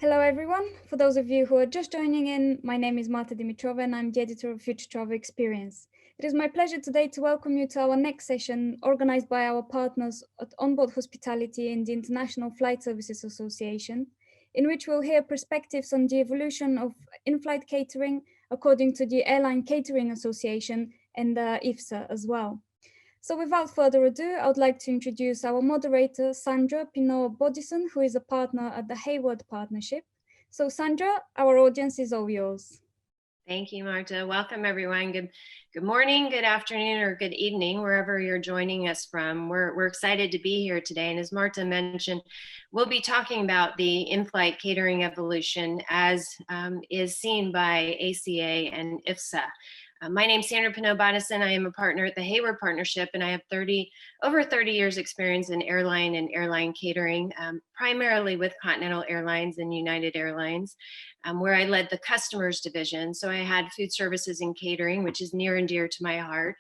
Hello everyone. For those of you who are just joining in, my name is Marta Dimitrova and I'm the editor of Future Travel Experience. It is my pleasure today to welcome you to our next session organized by our partners at Onboard Hospitality and the International Flight Services Association, in which we'll hear perspectives on the evolution of in-flight catering according to the Airline Catering Association and the IFSA as well. So without further ado, I would like to introduce our moderator, Sandra Pinot-Bodison, who is a partner at the Hayward Partnership. So Sandra, our audience is all yours. Thank you, Marta. Welcome, everyone. Good morning, good afternoon, or good evening, wherever you're joining us from. We're excited to be here today. And as Marta mentioned, we'll be talking about the in-flight catering evolution as is seen by ACA and IFSA. My name is Sandra Pinot-Bodison. I am a partner at the Hayward Partnership, and I have over 30 years experience in airline and airline catering, primarily with Continental Airlines and United Airlines, where I led the customers division. So I had food services and catering, which is near and dear to my heart,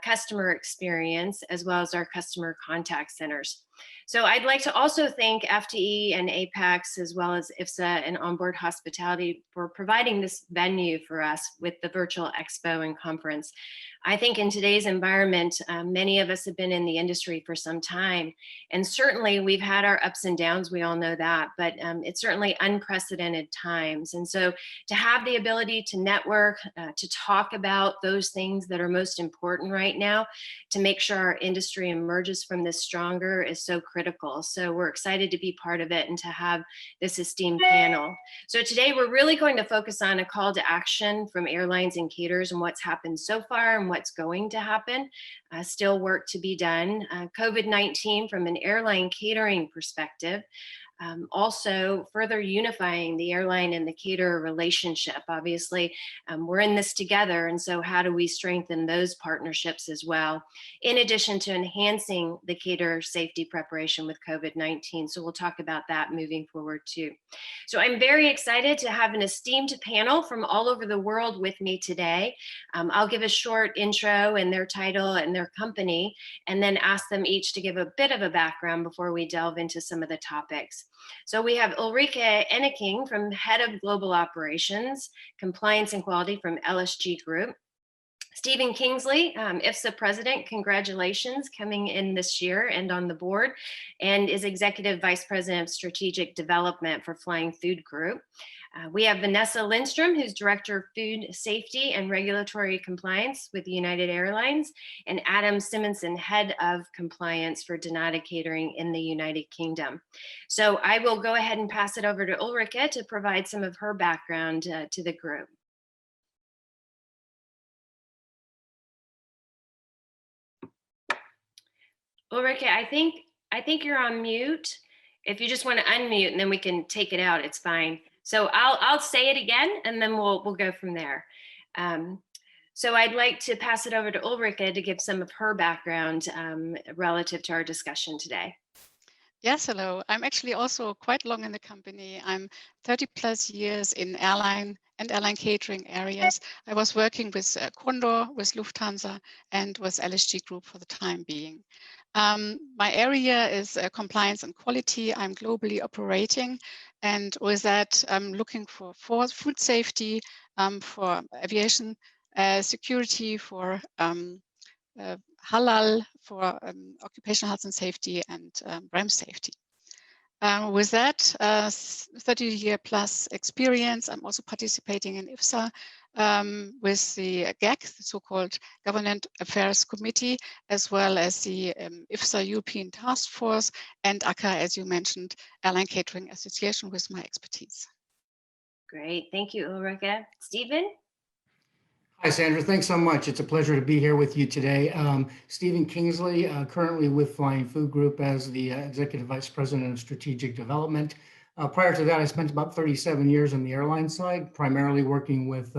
customer experience, as well as our customer contact centers. So I'd like to also thank FTE and APEX, as well as IFSA and Onboard Hospitality, for providing this venue for us with the Virtual Expo and conference. I think in today's environment, many of us have been in the industry for some time, and certainly we've had our ups and downs, we all know that, but it's certainly unprecedented times. And so to have the ability to network, to talk about those things that are most important right now, to make sure our industry emerges from this stronger is so critical. So we're excited to be part of it and to have this esteemed panel. So today we're really going to focus on a call to action from airlines and caterers and what's happened so far and what's going to happen. Still work to be done. COVID-19 from an airline catering perspective. Also further unifying the airline and the caterer relationship. Obviously, we're in this together, and so how do we strengthen those partnerships as well, in addition to enhancing the caterer safety preparation with COVID-19. So we'll talk about that moving forward too. So I'm very excited to have an esteemed panel from all over the world with me today. I'll give a short intro and their title and their company, and then ask them each to give a bit of a background before we delve into some of the topics. So we have Ulrike Enneking, from Head of Global Operations, Compliance and Quality from LSG Group. Stephen Kingsley, IFSA President, congratulations, coming in this year and on the board, and is Executive Vice President of Strategic Development for Flying Food Group. We have Vanessa Lindstrom, who's Director of Food Safety and Regulatory Compliance with United Airlines, and Adam Simonson, Head of Compliance for Donata Catering in the United Kingdom. So I will go ahead and pass it over to Ulrike to provide some of her background to the group. Ulrike, I think you're on mute. If you just want to unmute and then we can take it out, it's fine. So I'll say it again and then we'll go from there. So I'd like to pass it over to Ulrike to give some of her background relative to our discussion today. Yes, hello. I'm actually also quite long in the company. I'm 30 plus years in airline and airline catering areas. I was working with Condor, with Lufthansa, and with LSG Group for the time being. My area is compliance and quality. I'm globally operating, and with that, I'm looking for food safety, for aviation security, for halal, for occupational health and safety, and brand safety. With that 30-year plus experience, I'm also participating in IFSA with the GAC, the so-called Government Affairs Committee, as well as the IFSA European Task Force, and ACA, as you mentioned, Airline Catering Association, with my expertise. Great, thank you, Ulrike. Stephen? Hi, Sandra. Thanks so much. It's a pleasure to be here with you today. Stephen Kingsley, currently with Flying Food Group as the Executive Vice President of Strategic Development. Prior to that, I spent about 37 years on the airline side, primarily working with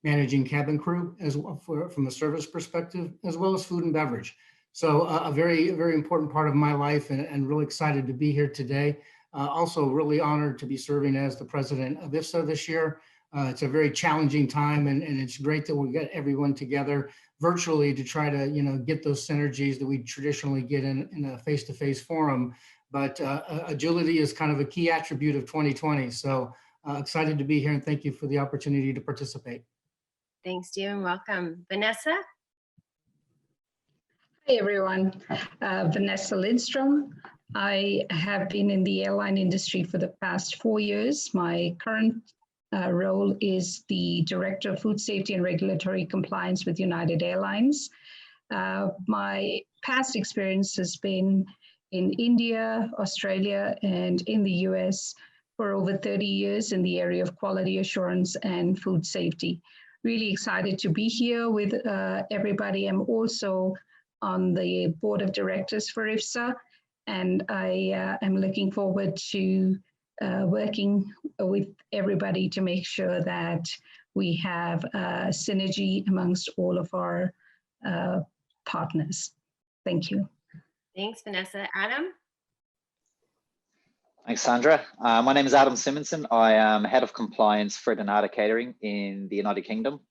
managing cabin crew as well from a service perspective, as well as food and beverage. So a very, very important part of my life, and really excited to be here today. Also really honored to be serving as the President of IFSA this year. It's a very challenging time, and it's great that we get everyone together virtually to try to get those synergies that we traditionally get in a face-to-face forum but agility is kind of a key attribute of 2020. So excited to be here, and thank you for the opportunity to participate. Thanks, Stephen. Welcome. Vanessa? Hi, everyone. Vanessa Lidstrom. I have been in the airline industry for the past 4 years. My current role is the Director of Food Safety and Regulatory Compliance with United Airlines. My past experience has been in India, Australia, and in the US for over 30 years in the area of quality assurance and food safety. Really excited to be here with everybody. I'm also on the board of directors for IFSA, and I am looking forward to working with everybody to make sure that we have synergy amongst all of our partners. Thank you. Thanks, Vanessa. Adam? Thanks, Sandra. My name is Adam Simonson. I am Head of Compliance for Donata Catering in the United Kingdom.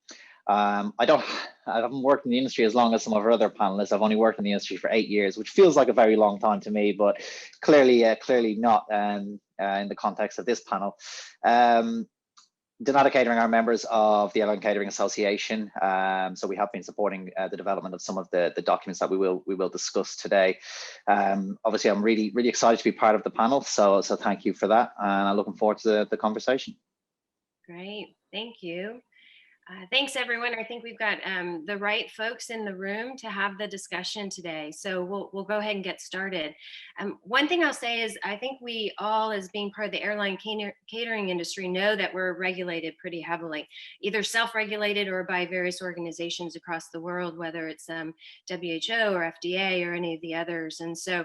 I haven't worked in the industry as long as some of our other panelists. I've only worked in the industry for 8 years, which feels like a very long time to me, but clearly not in the context of this panel. Donata Catering are members of the Airline Catering Association, so we have been supporting the development of some of the documents that we will discuss today. Obviously, I'm really excited to be part of the panel, so thank you for that, and I'm looking forward to the conversation. Great, thank you. Thanks, everyone. I think we've got the right folks in the room to have the discussion today. So we'll go ahead and get started. One thing I'll say is I think we all, as being part of the airline catering industry, know that we're regulated pretty heavily, either self-regulated or by various organizations across the world, whether it's WHO or FDA or any of the others. And so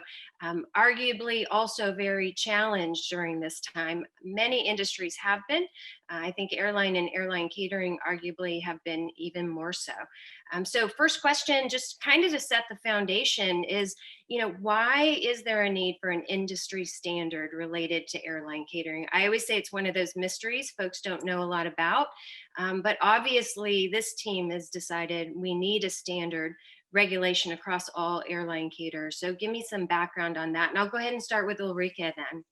arguably also very challenged during this time. Many industries have been. I think airline and airline catering arguably have been even more so. So first question, just kind of to set the foundation is, why is there a need for an industry standard related to airline catering? I always say it's one of those mysteries folks don't know a lot about, but obviously this team has decided we need a standard regulation across all airline caterers. So give me some background on that. And I'll go ahead and start with Ulrike then.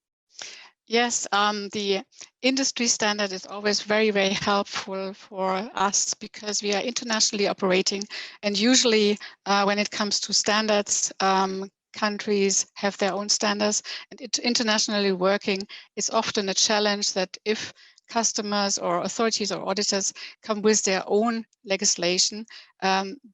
Yes, the industry standard is always very, very helpful for us because we are internationally operating, and usually when it comes to standards, countries have their own standards, and internationally working is often a challenge that if customers or authorities or auditors come with their own legislation,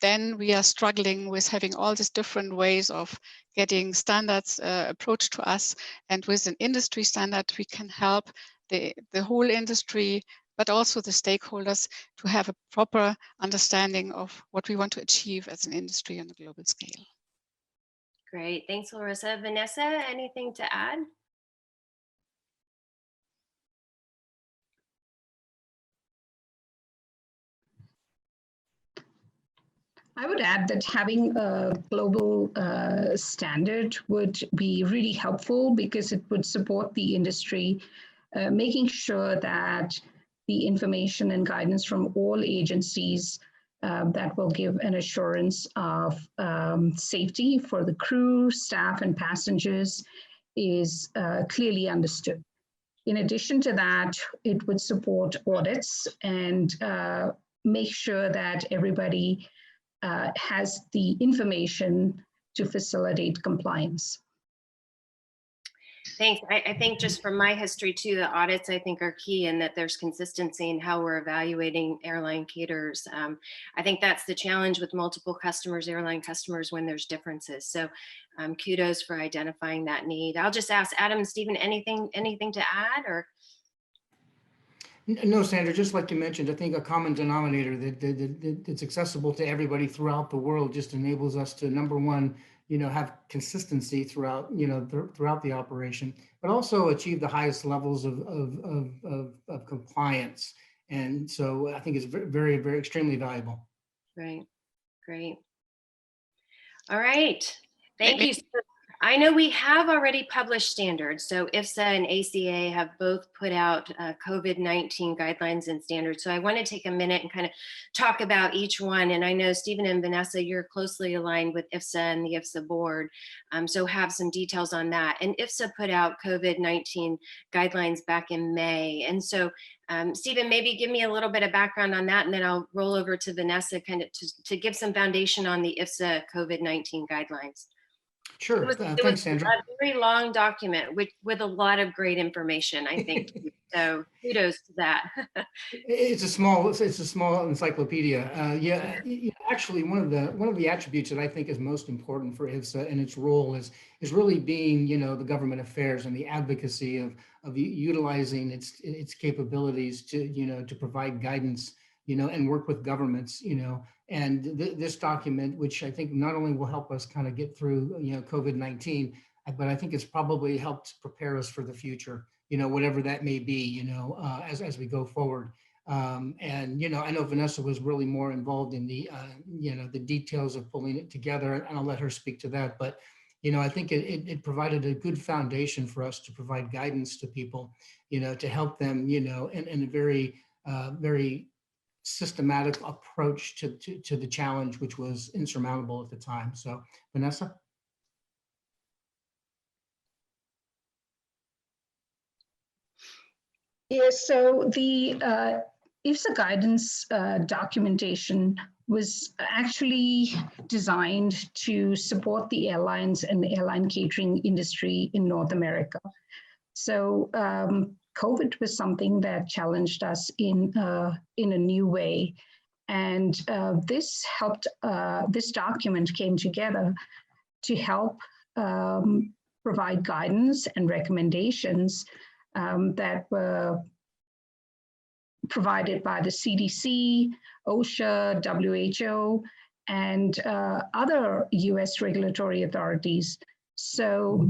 then we are struggling with having all these different ways of getting standards approached to us. And with an industry standard, we can help the whole industry, but also the stakeholders to have a proper understanding of what we want to achieve as an industry on a global scale. Great, thanks, Larissa. Vanessa, anything to add? I would add that having a global standard would be really helpful because it would support the industry, making sure that the information and guidance from all agencies that will give an assurance of safety for the crew, staff, and passengers is clearly understood. In addition to that, it would support audits and make sure that everybody has the information to facilitate compliance. Thanks. I think just from my history too, the audits I think are key in that there's consistency in how we're evaluating airline caterers. I think that's the challenge with multiple customers, airline customers, when there's differences. So kudos for identifying that need. I'll just ask Adam and Stephen, anything to add or? No, Sandra, just like you mentioned, I think a common denominator that's accessible to everybody throughout the world just enables us to, number one, have consistency throughout, throughout the operation, but also achieve the highest levels of compliance. And so I think it's very, very extremely valuable. Right. Great. All right. Thank you. I know we have already published standards. So IFSA and ACA have both put out COVID-19 guidelines and standards. So I want to take a minute and kind of talk about each one. And I know Stephen and Vanessa, you're closely aligned with IFSA and the IFSA board. So have some details on that. And IFSA put out COVID-19 guidelines back in May. And so Stephen, maybe give me a little bit of background on that, and then I'll roll over to Vanessa kind of to give some foundation on the IFSA COVID-19 guidelines. Sure. It was Thanks, Sandra. a very long document with a lot of great information, I think. So kudos to that. It's a small encyclopedia. Actually, one of the attributes that I think is most important for IFSA and its role is really being, the government affairs and the advocacy of utilizing its capabilities to provide guidance, and work with governments, and this document, which I think not only will help us kind of get through, COVID-19, but I think it's probably helped prepare us for the future, whatever that may be, as we go forward. And, I know Vanessa was really more involved in the, the details of pulling it together, and I'll let her speak to that. But, I think it provided a good foundation for us to provide guidance to people, to help them, in a very, very systematic approach to the challenge, which was insurmountable at the time. So, Vanessa? Yes, so the IFSA guidance documentation was actually designed to support the airlines and the airline catering industry in North America. So COVID was something that challenged us in a new way. And this document came together to help provide guidance and recommendations that were provided by the CDC, OSHA, WHO, and other US regulatory authorities. So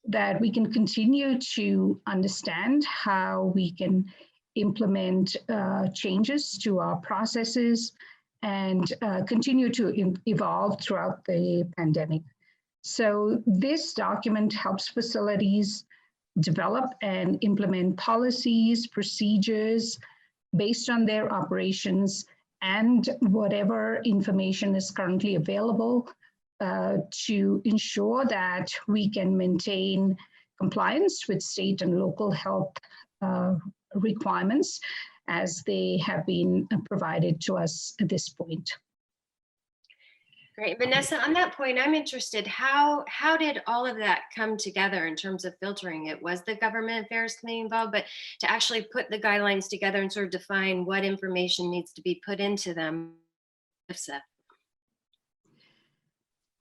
that we can continue to understand how we can implement changes to our processes and continue to evolve throughout the pandemic. So this document helps facilities develop and implement policies, procedures based on their operations and whatever information is currently available to ensure that we can maintain compliance with state and local health requirements as they have been provided to us at this point. Great. Vanessa, on that point, I'm interested, how did all of that come together in terms of filtering it? Was the Government Affairs Committee involved, but to actually put the guidelines together and sort of define what information needs to be put into them?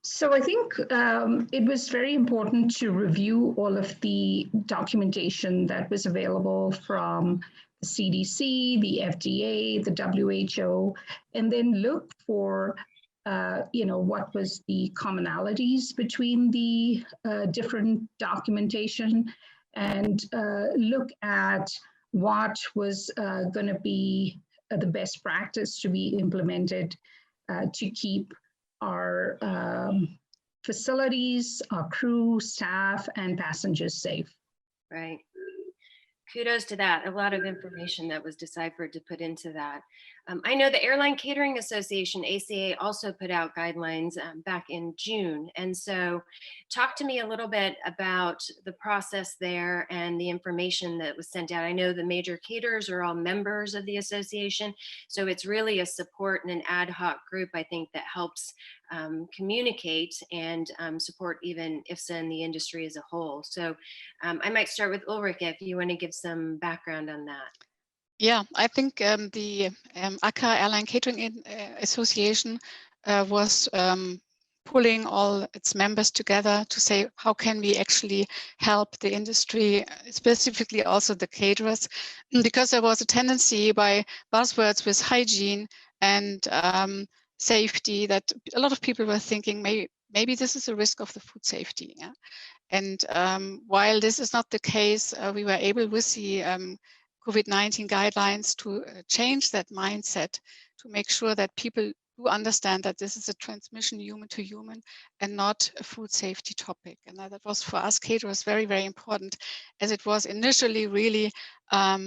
So I think it was very important to review all of the documentation that was available from the CDC, the FDA, the WHO, and then look for what was the commonalities between the different documentation, and look at what was going to be the best practice to be implemented to keep our facilities, our crew, staff, and passengers safe. Right. Kudos to that. A lot of information that was deciphered to put into that. I know the Airline Catering Association, ACA, also put out guidelines back in June. And so talk to me a little bit about the process there and the information that was sent out. I know the major caterers are all members of the association. So it's really a support and an ad hoc group, I think, that helps communicate and support even IFSA and the industry as a whole. So I might start with Ulrika if you want to give some background on that. Yeah, I think the ACA Airline Catering Association was pulling all its members together to say, how can we actually help the industry, specifically also the caterers, because there was a tendency by buzzwords with hygiene and safety that a lot of people were thinking maybe this is a risk of the food safety. Yeah? And while this is not the case, we were able with the COVID-19 guidelines to change that mindset, to make sure that people do understand that this is a transmission human to human and not a food safety topic. And that was for us caterers very, very important, as it was initially really a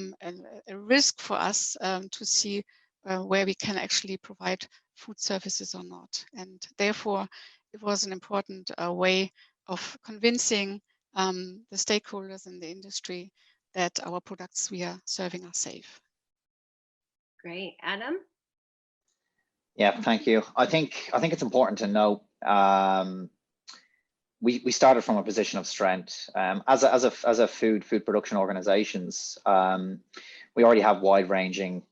risk for us to see where we can actually provide food services or not. And therefore, it was an important way of convincing the stakeholders in the industry that our products we are serving are safe. Great. Adam? Yeah, thank you. I think it's important to know we started from a position of strength. As a food production organizations, we already have wide-ranging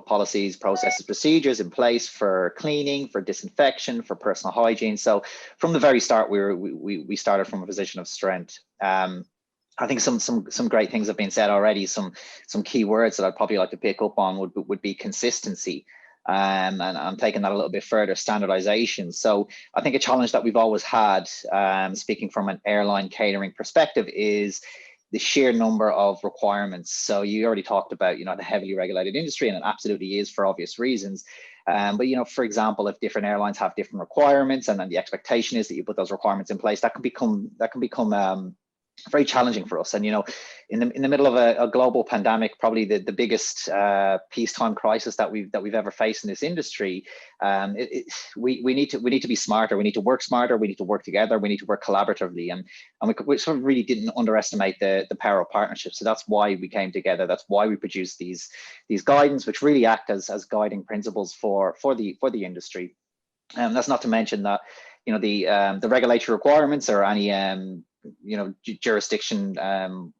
policies, processes, procedures in place for cleaning, for disinfection, for personal hygiene. So from the very start, we started from a position of strength. I think some great things have been said already. Some key words that I'd probably like to pick up on would be consistency. And I'm taking that a little bit further, standardization. So I think a challenge that we've always had, speaking from an airline catering perspective, is the sheer number of requirements. So you already talked about, the heavily regulated industry, and it absolutely is for obvious reasons. But, for example, if different airlines have different requirements, and then the expectation is that you put those requirements in place, that can become very challenging for us. And in the middle of a global pandemic, probably the biggest peacetime crisis that we've ever faced in this industry, we need to be smarter. We need to work smarter. We need to work together. We need to work collaboratively. And we sort of really didn't underestimate the power of partnership. So that's why we came together. That's why we produced these guidance, which really act as guiding principles for the industry. And that's not to mention that the regulatory requirements or any jurisdiction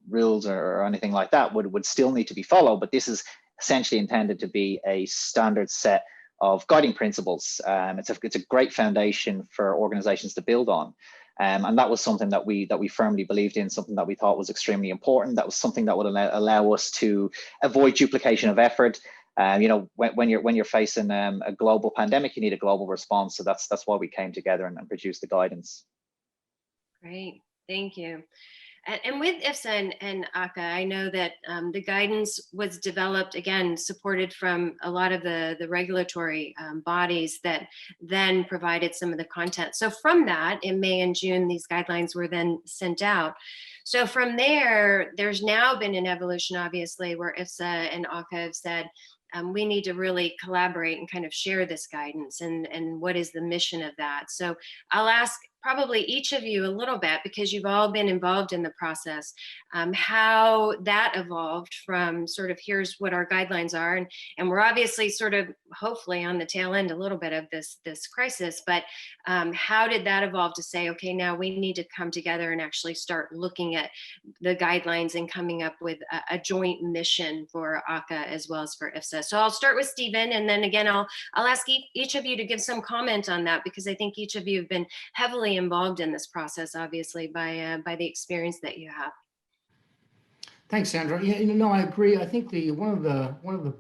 rules or anything like that would still need to be followed, but this is essentially intended to be a standard set of guiding principles. It's a great foundation for organizations to build on, and that was something that we firmly believed in, something that we thought was extremely important. That was something that would allow us to avoid duplication of effort. When you're facing a global pandemic, you need a global response. So that's why we came together and produced the guidance. Great. Thank you. And with IFSA and ACA, I know that the guidance was developed, again, supported from a lot of the regulatory bodies that then provided some of the content. So from that, in May and June, these guidelines were then sent out. So from there, there's now been an evolution, obviously, where IFSA and ACA have said, we need to really collaborate and kind of share this guidance and what is the mission of that. So I'll ask probably each of you a little bit, because you've all been involved in the process, how that evolved from sort of here's what our guidelines are, and we're obviously sort of hopefully on the tail end a little bit of this crisis, but how did that evolve to say, okay, now we need to come together and actually start looking at the guidelines and coming up with a joint mission for ACA as well as for IFSA. So I'll start with Stephen, and then again I'll ask each of you to give some comment on that, because I think each of you have been heavily involved in this process, obviously, by the experience that you have. Thanks, Sandra. Yeah, I agree. I think one of the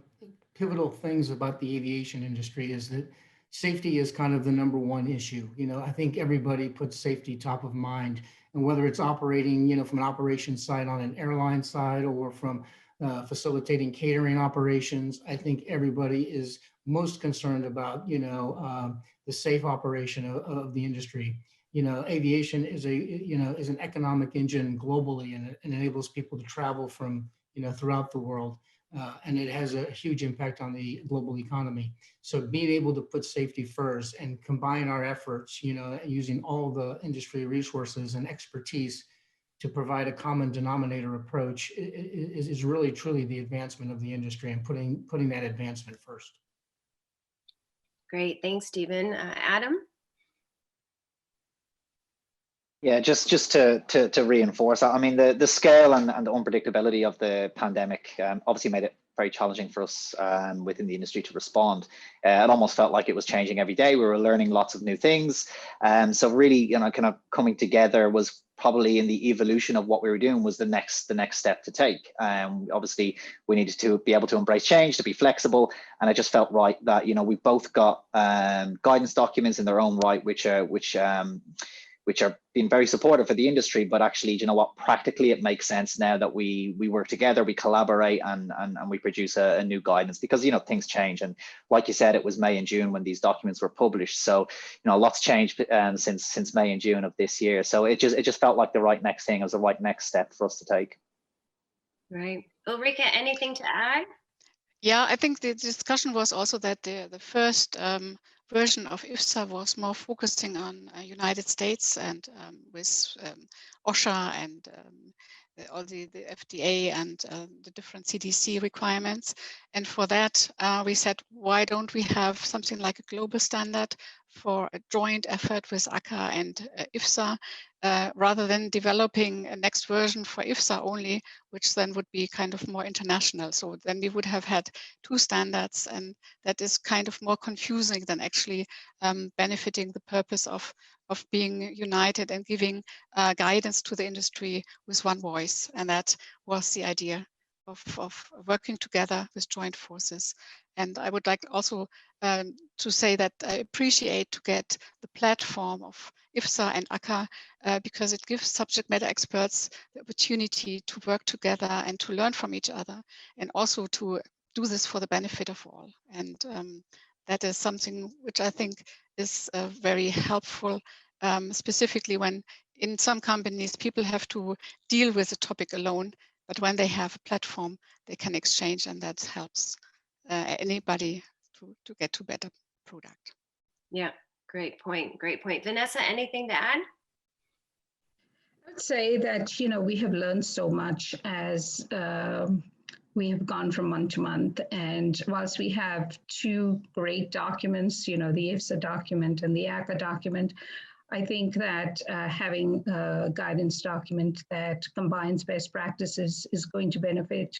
pivotal things about the aviation industry is that safety is kind of the number one issue. I think everybody puts safety top of mind, and whether it's operating, from an operations side on an airline side or from facilitating catering operations, I think everybody is most concerned about, the safe operation of the industry. Aviation is an economic engine globally, and it enables people to travel from, throughout the world. And it has a huge impact on the global economy. So being able to put safety first and combine our efforts, using all the industry resources and expertise to provide a common denominator approach is really truly the advancement of the industry, and putting that advancement first. Great, thanks, Stephen. Adam? Yeah, just to reinforce that, I mean, the scale and the unpredictability of the pandemic obviously made it very challenging for us within the industry to respond. It almost felt like it was changing every day. We were learning lots of new things. So really, kind of coming together was probably in the evolution of what we were doing was the next step to take. Obviously, we needed to be able to embrace change, to be flexible, and it just felt right that we both got guidance documents in their own right, which which are being very supportive for the industry, but actually, you know what, practically it makes sense now that we work together, we collaborate, and we produce a new guidance, because, you know, things change. And like you said, it was May and June when these documents were published. So, you know, lots changed since May and June of this year. So it just felt like the right next thing. It was the right next step for us to take. Right. Ulrika, anything to add? Yeah, I think the discussion was also that the first version of IFSA was more focusing on United States and with OSHA and all the FDA and the different CDC requirements. And for that, we said, why don't we have something like a global standard for a joint effort with ACA and IFSA, rather than developing a next version for IFSA only, which then would be kind of more international. So then we would have had two standards, and that is kind of more confusing than actually benefiting the purpose of being united and giving guidance to the industry with one voice. And that was the idea of working together with joint forces. And I would like also to say that I appreciate to get the platform of IFSA and ACA because it gives subject matter experts the opportunity to work together and to learn from each other, and also to do this for the benefit of all. And that is something which I think is very helpful, specifically when in some companies people have to deal with the topic alone, but when they have a platform, they can exchange, and that helps anybody to get to better product. Yeah, great point. Great point. Vanessa, anything to add? I would say that, you know, we have learned so much as we have gone from month to month. And whilst we have two great documents, you know, the IFSA document and the ACA document, I think that having a guidance document that combines best practices is going to benefit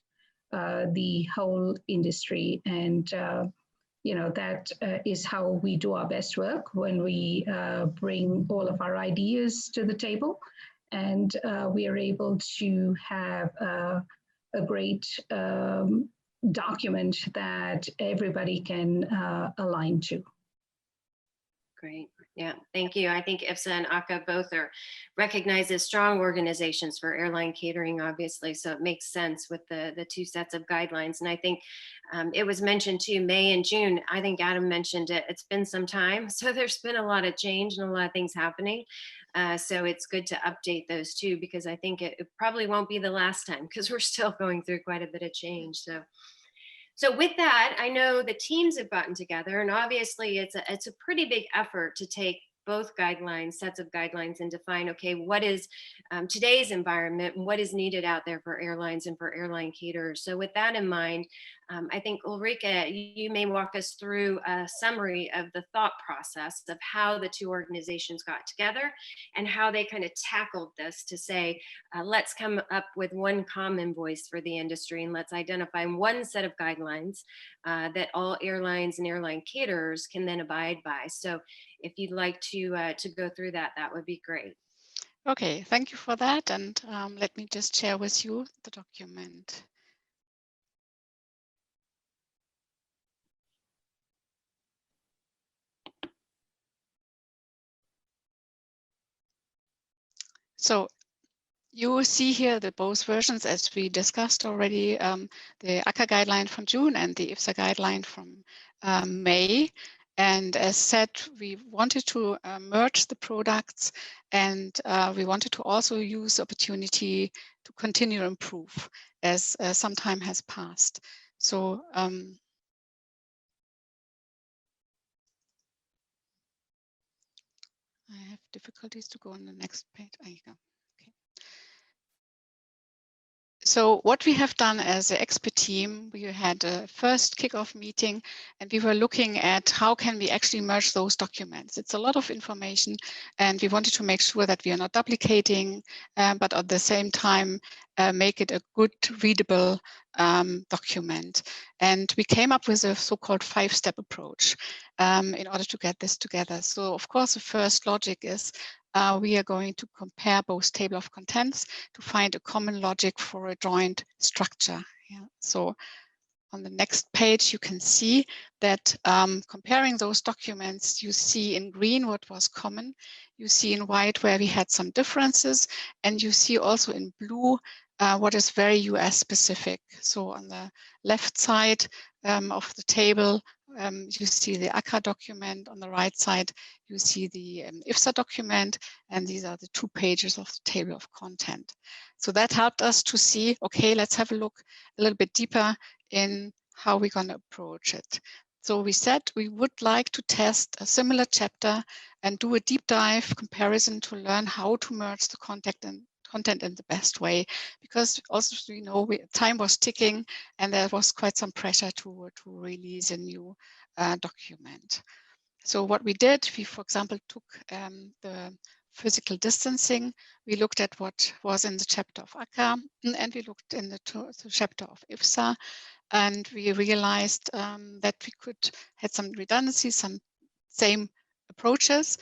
the whole industry. And you know, that is how we do our best work, when we bring all of our ideas to the table, and we are able to have a great document that everybody can align to. Great. Yeah, thank you. I think IFSA and ACA both are recognized as strong organizations for airline catering, obviously. So it makes sense with the two sets of guidelines. And I think it was mentioned too, May and June. I think Adam mentioned it. It's been some time. So there's been a lot of change and a lot of things happening. So it's good to update those too, because I think it probably won't be the last time, because we're still going through quite a bit of change. So with that, I know the teams have gotten together, and obviously it's a pretty big effort to take both guidelines, sets of guidelines, and define, okay, what is today's environment and what is needed out there for airlines and for airline caterers. So with that in mind, I think Ulrika, you may walk us through a summary of the thought process of how the two organizations got together and how they kind of tackled this to say, let's come up with one common voice for the industry, and let's identify one set of guidelines that all airlines and airline caterers can then abide by. So if you'd like to go through that, that would be great. Okay, thank you for that. And let me just share with you the document. So you will see here the both versions, as we discussed already, the ACA guideline from June and the IFSA guideline from May. And as said, we wanted to merge the products, and we wanted to also use the opportunity to continue to improve as some time has passed. So I have difficulties to go on the next page. There you go. Okay. So what we have done as an expert team, we had a first kickoff meeting, and we were looking at how can we actually merge those documents. It's a lot of information, and we wanted to make sure that we are not duplicating, but at the same time, make it a good readable document. And we came up with a so-called 5-step approach in order to get this together. So of course, the first logic is we are going to compare both table of contents to find a common logic for a joint structure. Yeah. So on the next page, you can see that comparing those documents, you see in green what was common, you see in white where we had some differences, and you see also in blue what is very US specific. So on the left side of the table, you see the ACA document. On the right side, you see the IFSA document, and these are the 2 pages of the table of content. So that helped us to see, okay, let's have a look a little bit deeper in how we're going to approach it. So we said we would like to test a similar chapter and do a deep dive comparison to learn how to merge the content in the best way, because also we know time was ticking and there was quite some pressure to release a new document. So what we did, we, for example, took the physical distancing. We looked at what was in the chapter of ACA, and we looked in the chapter of IFSA, and we realized that we had some redundancies, some same approaches,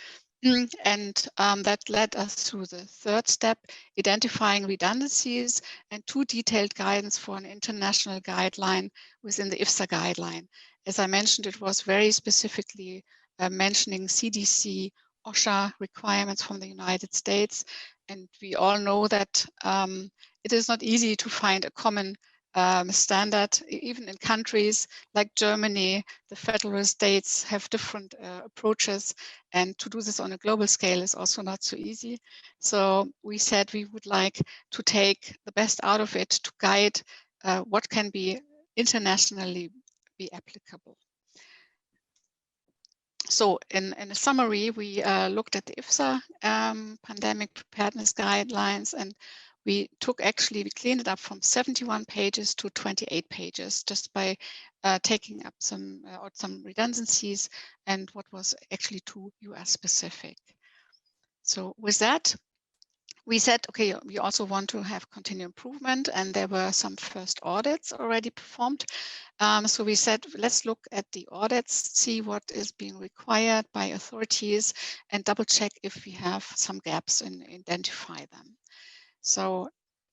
and that led us to the 3rd step, identifying redundancies and 2 detailed guidance for an international guideline within the IFSA guideline. As I mentioned, it was very specifically mentioning CDC, OSHA requirements from the United States. And we all know that it is not easy to find a common standard, even in countries like Germany. The federal states have different approaches, and to do this on a global scale is also not so easy. So we said we would like to take the best out of it to guide what can be internationally be applicable. So in a summary, we looked at the IFSA pandemic preparedness guidelines, and we cleaned it up from 71 pages to 28 pages just by taking up some redundancies and what was actually too US specific. So with that, we said, okay, we also want to have continued improvement, and there were some first audits already performed. So we said, let's look at the audits, see what is being required by authorities, and double check if we have some gaps and identify them. So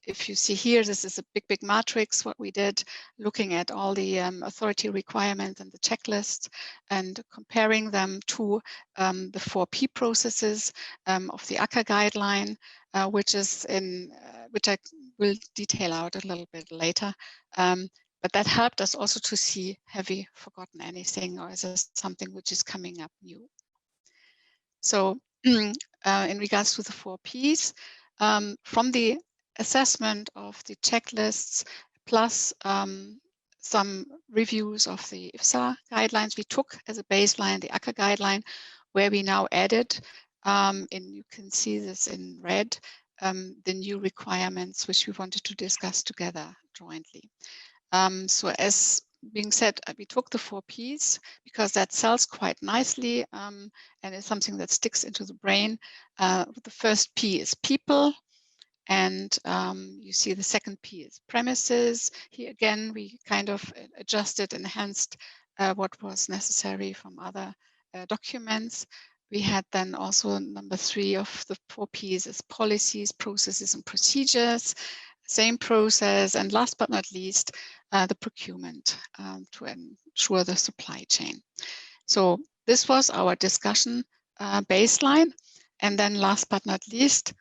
if you see here, this is a big matrix, what we did, looking at all the authority requirements and the checklists and comparing them to the 4P processes of the ACA guideline, which I will detail out a little bit later. But that helped us also to see, have we forgotten anything, or is this something which is coming up new? So in regards to the 4Ps, from the assessment of the checklists plus some reviews of the IFSA guidelines, we took as a baseline the ACA guideline, where we now added, and you can see this in red, the new requirements which we wanted to discuss together jointly. So as being said, we took the 4Ps because that sells quite nicely and is something that sticks into the brain. The first P is people, and you see the second P is premises. Here again, we kind of adjusted, enhanced what was necessary from other documents. We had then also number 3 of the 4Ps is policies, processes, and procedures. Same process, and last but not least, the procurement to ensure the supply chain. So this was our discussion baseline, and then last but not least,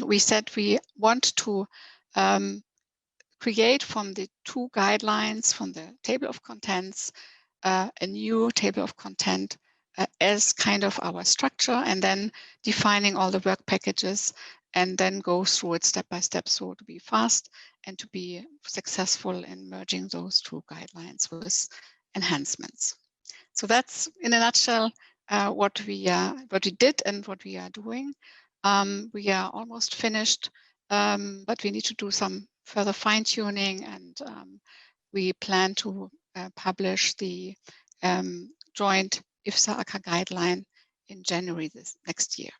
we said we want to create from the 2 guidelines, from the table of contents, a new table of content as kind of our structure, and then defining all the work packages, and then go through it step by step, so to be fast and to be successful in merging those 2 guidelines with enhancements. So that's in a nutshell what we did and what we are doing. We are almost finished, but we need to do some further fine-tuning, and we plan to publish the joint IFSA ACA guideline in January next year.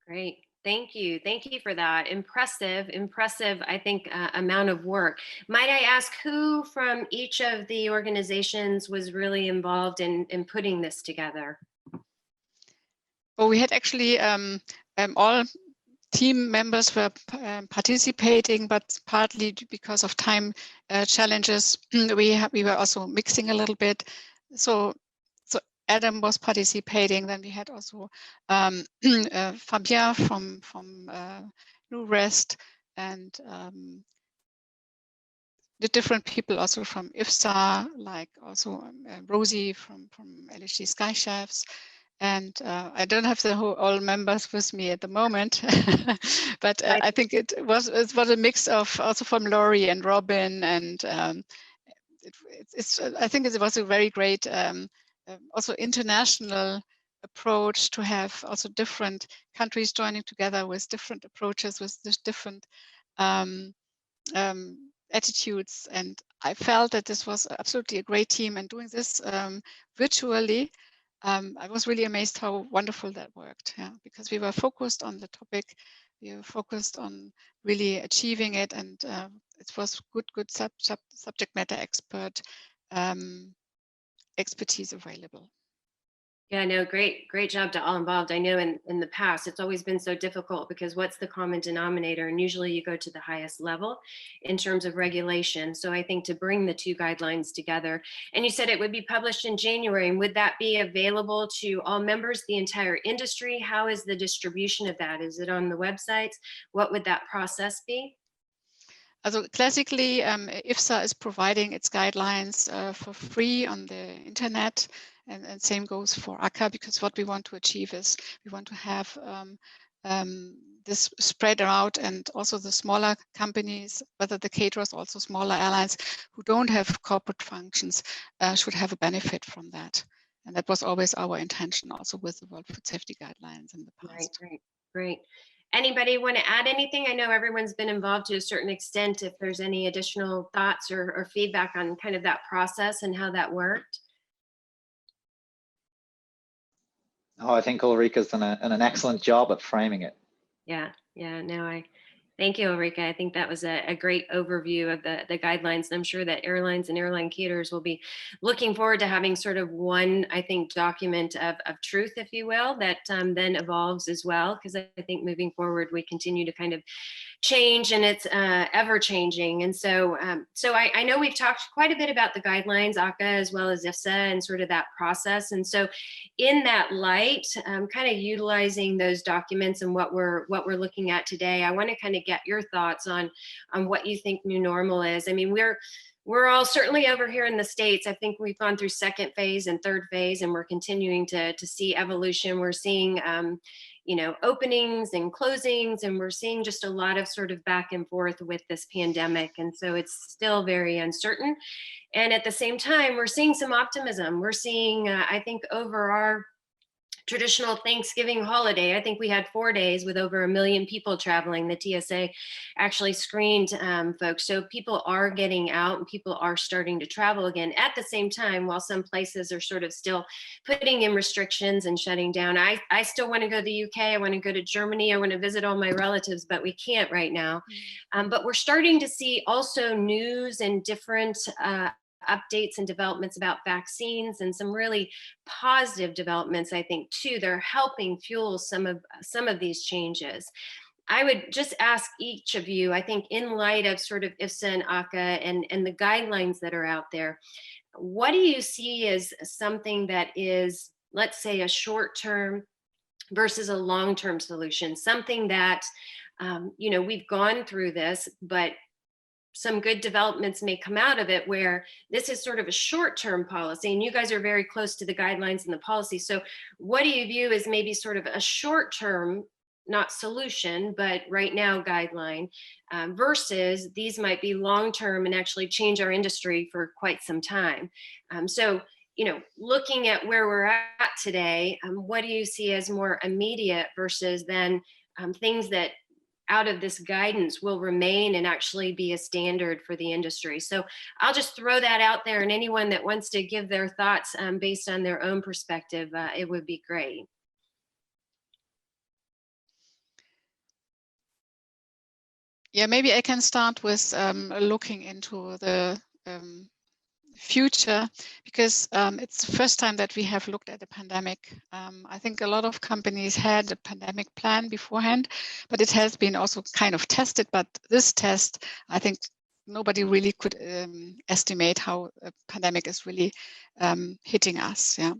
Great. Thank you. Thank you for that. Impressive, I think, amount of work. Might I ask who from each of the organizations was really involved in putting this together? Well, we had actually all team members were participating, but partly because of time challenges, we were also mixing a little bit. So Adam was participating. Then we had also Fabien from New Rest, and the different people also from IFSA, like also Rosie from LHG Sky Chefs. And I don't have the all members with me at the moment, but I think it was a mix of also from Laurie and Robin, and I think it was a very great also international approach to have also different countries joining together with different approaches, with different attitudes. And I felt that this was absolutely a great team, and doing this virtually, I was really amazed how wonderful that worked. Yeah, because we were focused on the topic, we were focused on really achieving it, and it was good subject matter expert expertise available. Yeah, no, great job to all involved. I know in the past, it's always been so difficult because what's the common denominator? And usually you go to the highest level in terms of regulation. So I think to bring the two guidelines together, and you said it would be published in January, and would that be available to all members, the entire industry? How is the distribution of that? Is it on the websites? What would that process be? Also classically, IFSA is providing its guidelines for free on the internet, and same goes for ACA, because what we want to achieve is we want to have this spread out, and also the smaller companies, whether the caterers, also smaller airlines who don't have corporate functions, should have a benefit from that. And that was always our intention also with the World Food Safety Guidelines in the past. Right, great. Anybody want to add anything? I know everyone's been involved to a certain extent. If there's any additional thoughts or feedback on kind of that process and how that worked. Oh, I think Ulrika's done an excellent job at framing it. Yeah, no, thank you, Ulrika. I think that was a great overview of the guidelines. And I'm sure that airlines and airline caterers will be looking forward to having sort of one, I think, document of truth, if you will, that then evolves as well. Because I think moving forward, we continue to kind of change, and it's ever changing. And so I know we've talked quite a bit about the guidelines, ACA as well as IFSA, and sort of that process. And so in that light, kind of utilizing those documents and what we're looking at today, I want to kind of get your thoughts on what you think new normal is. I mean, we're all certainly over here in the States. I think we've gone through second phase and third phase, and we're continuing to see evolution. We're seeing openings and closings, and we're seeing just a lot of sort of back and forth with this pandemic. And so it's still very uncertain. And at the same time, we're seeing some optimism. We're seeing, I think, over our traditional Thanksgiving holiday, I think we had 4 days with over 1 million people traveling. The TSA actually screened folks. So people are getting out and people are starting to travel again. At the same time, while some places are sort of still putting in restrictions and shutting down, I still want to go to the UK. I want to go to Germany. I want to visit all my relatives, but we can't right now. But we're starting to see also news and different updates and developments about vaccines, and some really positive developments, I think, too. They're helping fuel some of these changes. I would just ask each of you, I think, in light of sort of IFSA and ACA and the guidelines that are out there, what do you see as something that is, let's say, a short-term versus a long-term solution? Something that, we've gone through this, but some good developments may come out of it, where this is sort of a short-term policy, and you guys are very close to the guidelines and the policy. So what do you view as maybe sort of a short-term, not solution, but right now guideline, versus these might be long-term and actually change our industry for quite some time? So, looking at where we're at today, what do you see as more immediate versus then things that out of this guidance will remain and actually be a standard for the industry? So I'll just throw that out there, and anyone that wants to give their thoughts based on their own perspective, it would be great. Yeah, maybe I can start with looking into the future, because it's the first time that we have looked at a pandemic. I think a lot of companies had a pandemic plan beforehand, but it has been also kind of tested. But this test, I think nobody really could estimate how a pandemic is really hitting us. Yeah,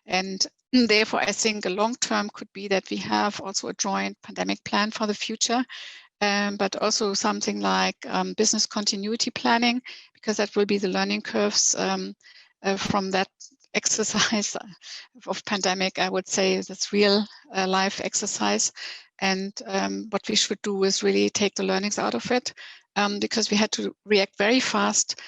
and therefore, I think a long term could be that we have also a joint pandemic plan for the future. But also something like business continuity planning, because that will be the learning curves from that exercise of pandemic. I would say that's real life exercise. And what we should do is really take the learnings out of it, because we had to react very fast.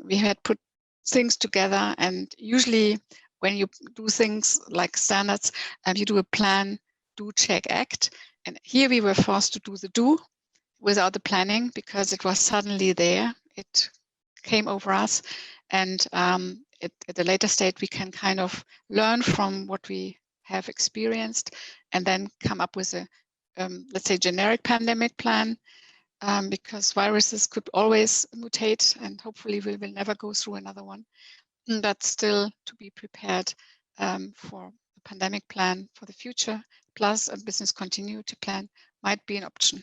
We had put things together, and usually when you do things like standards, you do a plan, do, check, act. And here we were forced to do the do without the planning, because it was suddenly there. It came over us. And at a later stage, we can kind of learn from what we have experienced and then come up with a, let's say, generic pandemic plan, because viruses could always mutate, and hopefully we will never go through another one. But still, to be prepared for a pandemic plan for the future, plus a business continuity plan might be an option.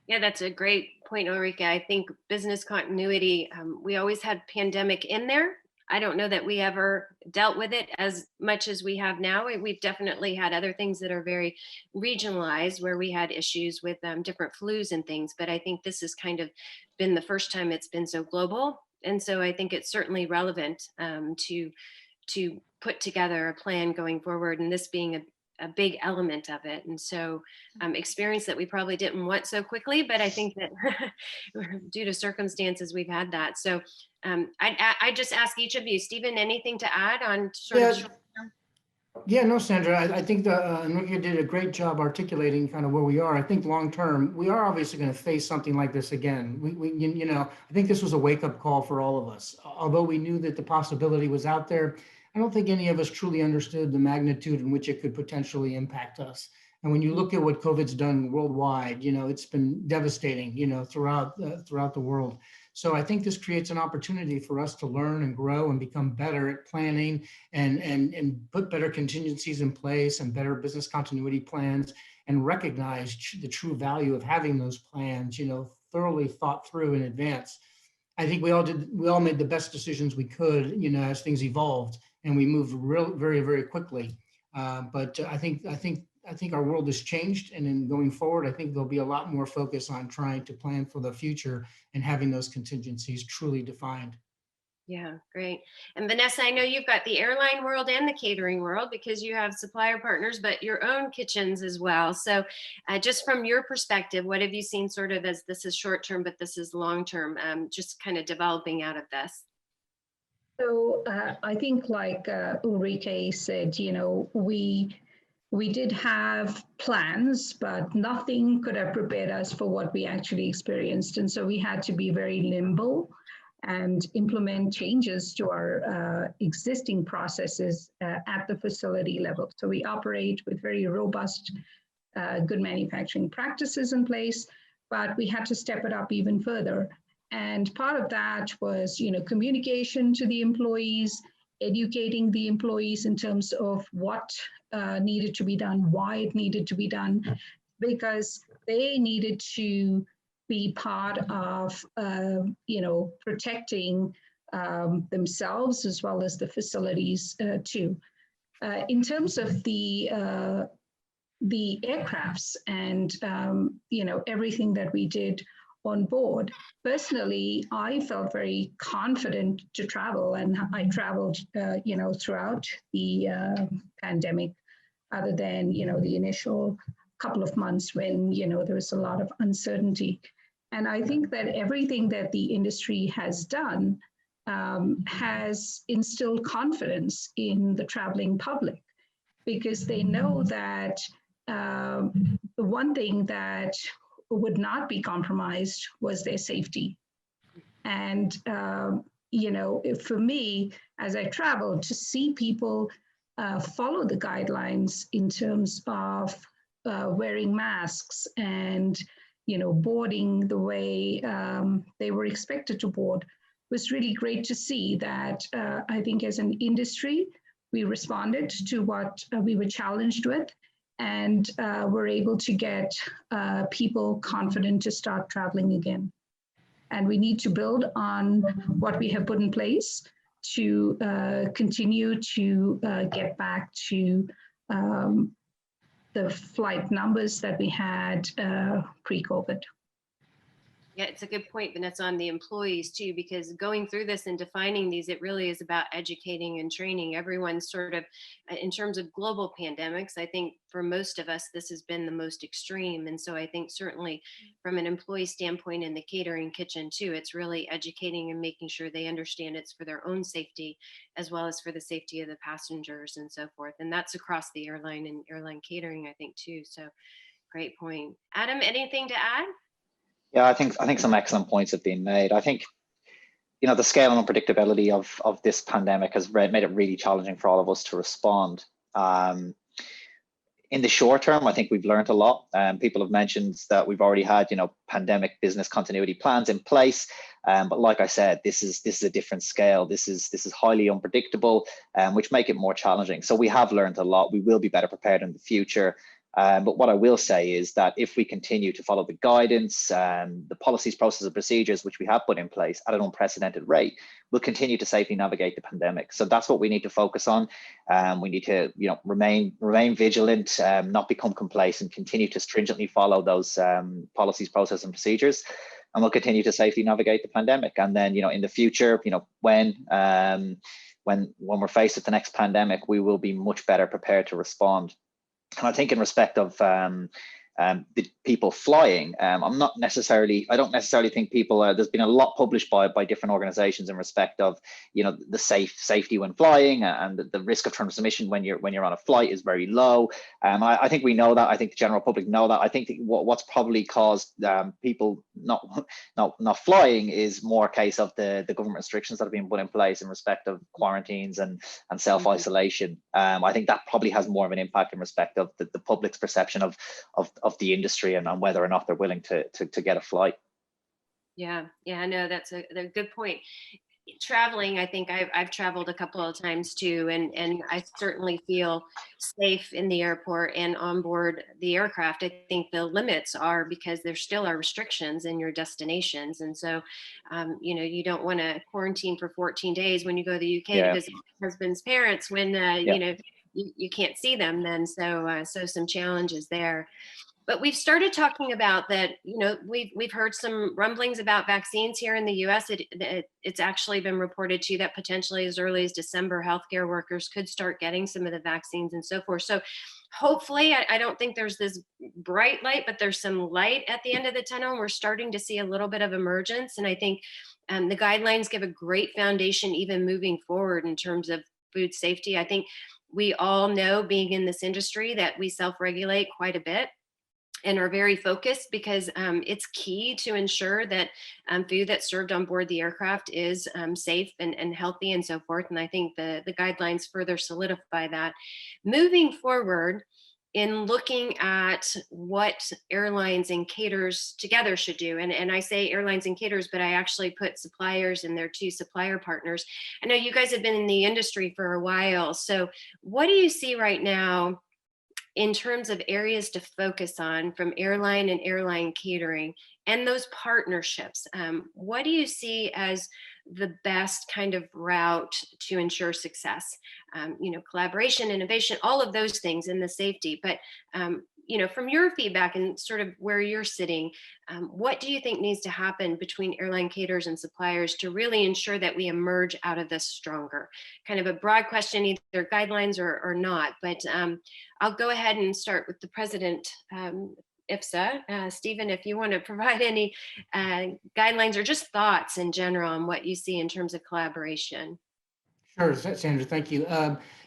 Yeah, that's a great point, Ulrike. I think business continuity, we always had pandemic in there. I don't know that we ever dealt with it as much as we have now. We've definitely had other things that are very regionalized, where we had issues with different flus and things. But I think this has kind of been the first time it's been so global. And so I think it's certainly relevant to put together a plan going forward, and this being a big element of it. And so experience that we probably didn't want so quickly, but I think that due to circumstances, we've had that. So I just ask each of you, Stephen, anything to add on sort of short term? Yeah, no, Sandra, I think Enrique did a great job articulating kind of where we are. I think long term, we are obviously going to face something like this again. You know, I think this was a wake up call for all of us. Although we knew that the possibility was out there, I don't think any of us truly understood the magnitude in which it could potentially impact us. And when you look at what COVID's done worldwide, you know, it's been devastating, you know, throughout the world. So I think this creates an opportunity for us to learn and grow and become better at planning and put better contingencies in place and better business continuity plans, and recognize the true value of having those plans, you know, thoroughly thought through in advance. I think we all made the best decisions we could, you know, as things evolved, and we moved very, very quickly. But I think our world has changed, and in going forward, I think there'll be a lot more focus on trying to plan for the future and having those contingencies truly defined. Yeah, great. And Vanessa, I know you've got the airline world and the catering world, because you have supplier partners, but your own kitchens as well. So just from your perspective, what have you seen sort of as this is short term, but this is long term, just kind of developing out of this? So I think like Ulrike said, you know, we did have plans, but nothing could have prepared us for what we actually experienced. And so we had to be very nimble and implement changes to our existing processes at the facility level. So we operate with very robust, good manufacturing practices in place, but we had to step it up even further. And part of that was, you know, communication to the employees, educating the employees in terms of what needed to be done, why it needed to be done, because they needed to be part of, you know, protecting themselves as well as the facilities too. In terms of the aircrafts and, you know, everything that we did on board, personally, I felt very confident to travel, and I traveled, you know, throughout the pandemic, other than, you know, the initial couple of months when, you know, there was a lot of uncertainty. And I think that everything that the industry has done has instilled confidence in the traveling public, because they know that the one thing that would not be compromised was their safety. And, you know, for me, as I traveled, to see people follow the guidelines in terms of wearing masks and, you know, boarding the way they were expected to board, was really great to see that I think as an industry, we responded to what we were challenged with, and were able to get people confident to start traveling again. And we need to build on what we have put in place to continue to get back to the flight numbers that we had pre-COVID. Yeah, it's a good point, Vanessa, on the employees too, because going through this and defining these, it really is about educating and training everyone sort of in terms of global pandemics. I think for most of us, this has been the most extreme. And so I think certainly from an employee standpoint in the catering kitchen too, it's really educating and making sure they understand it's for their own safety, as well as for the safety of the passengers and so forth. And that's across the airline and airline catering, I think too. So great point. Adam, anything to add? Yeah, I think some excellent points have been made. I think, you know, the scale and unpredictability of this pandemic has made it really challenging for all of us to respond. In the short term, I think we've learned a lot. People have mentioned that we've already had, you know, pandemic business continuity plans in place. But like I said, this is a different scale. This is highly unpredictable, which make it more challenging. So we have learned a lot. We will be better prepared in the future. But what I will say is that if we continue to follow the guidance, the policies, processes, and procedures which we have put in place at an unprecedented rate, we'll continue to safely navigate the pandemic. So that's what we need to focus on. We need to, you know, remain vigilant, not become complacent, continue to stringently follow those policies, processes, and procedures, and we'll continue to safely navigate the pandemic. And then, you know, in the future, you know, when we're faced with the next pandemic, we will be much better prepared to respond. And I think in respect of the people flying, I don't necessarily think people there's been a lot published by different organizations in respect of, you know, the safety when flying, and the risk of transmission when you're on a flight is very low. I think we know that. I think the general public know that. I think that what's probably caused people not flying is more a case of the government restrictions that have been put in place in respect of quarantines and self-isolation. I think that probably has more of an impact in respect of the public's perception of the industry and on whether or not they're willing to get a flight. Yeah, no, that's a good point. Traveling, I think I've traveled a couple of times too, and I certainly feel safe in the airport and on board the aircraft. I think the limits are because there still are restrictions in your destinations, and so you know, you don't want to quarantine for 14 days when you go to the UK to visit my husband's parents when you know, you can't see them then. So some challenges there. But we've started talking about that, you know, we've heard some rumblings about vaccines here in the US. It's actually been reported too that potentially as early as December, healthcare workers could start getting some of the vaccines and so forth. So hopefully, I don't think there's this bright light, but there's some light at the end of the tunnel. And we're starting to see a little bit of emergence. And I think the guidelines give a great foundation even moving forward in terms of food safety. I think we all know, being in this industry, that we self-regulate quite a bit and are very focused because it's key to ensure that food that's served on board the aircraft is safe and healthy and so forth. And I think the guidelines further solidify that. Moving forward, in looking at what airlines and caterers together should do, and I say airlines and caterers, but I actually put suppliers and their two supplier partners. I know you guys have been in the industry for a while. So what do you see right now in terms of areas to focus on from airline and airline catering and those partnerships? What do you see as the best kind of route to ensure success? You know, collaboration, innovation, all of those things, and the safety. But you know, from your feedback and sort of where you're sitting, what do you think needs to happen between airline caterers and suppliers to really ensure that we emerge out of this stronger? Kind of a broad question, either guidelines or not, but I'll go ahead and start with the president, IFSA. Stephen, if you want to provide any guidelines or just thoughts in general on what you see in terms of collaboration. Sure, Sandra, thank you.